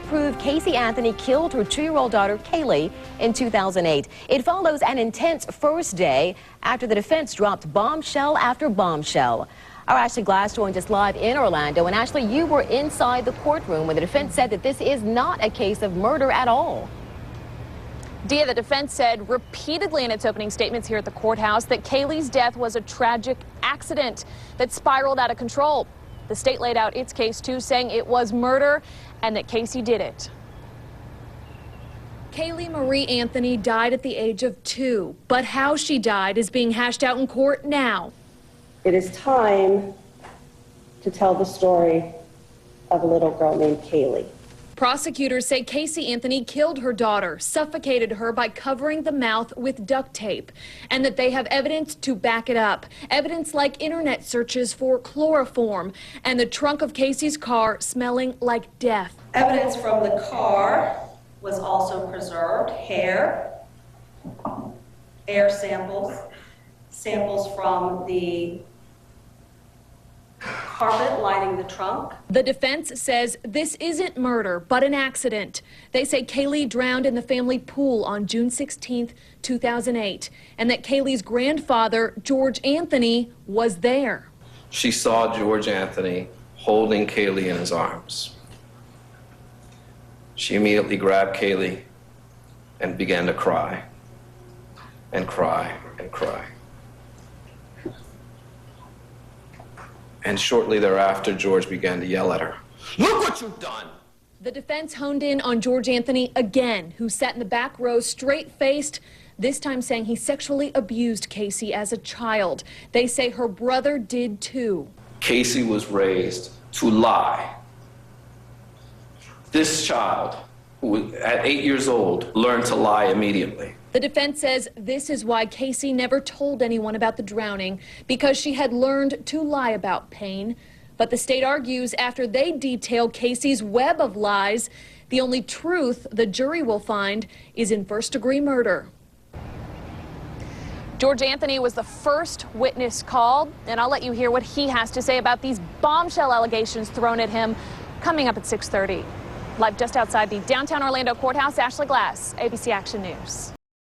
proved Caylee Anthony killed her 2-year-old daughter, Caylee, in 2008. It follows an intense first day after the defense dropped bombshell after bombshell. Our Ashley Glass joins us live in Orlando. And Ashley, you were inside the courtroom when the defense said that this is not a case of murder at all. Dia, the defense said repeatedly in its opening statements here at the courthouse that Caylee's death was a tragic accident that spiraled out of control. The state laid out its case, too, saying it was murder and that Casey did it. Caylee Marie Anthony died at the age of 2, but how she died is being hashed out in court now. It is time to tell the story of a little girl named Caylee. Prosecutors say Caylee Anthony killed her daughter, suffocated her by covering the mouth with duct tape, and that they have evidence to back it up. Evidence like internet searches for chloroform and the trunk of Casey's car smelling like death. Evidence from the car was also preserved. Hair samples, samples from the carpet lining the trunk. The defense says this isn't murder, but an accident. They say Caylee drowned in the family pool on June 16, 2008, and that Caylee's grandfather, George Anthony, was there. She saw George Anthony holding Caylee in his arms. She immediately grabbed Caylee and began to cry and cry and cry. And shortly thereafter, George began to yell at her, "Look what you've done!" The defense honed in on George Anthony again, who sat in the back row straight-faced, this time saying he sexually abused Casey as a child. They say her brother did too. Casey was raised to lie. This child, who was at 8 years old, learned to lie immediately. The defense says this is why Casey never told anyone about the drowning, because she had learned to lie about pain. But the state argues after they detail Casey's web of lies, the only truth the jury will find is in first-degree murder. George Anthony was the first witness called, and I'll let you hear what he has to say about these bombshell allegations thrown at him coming up at 6:30. Live just outside the downtown Orlando courthouse, Ashley Glass, ABC Action News.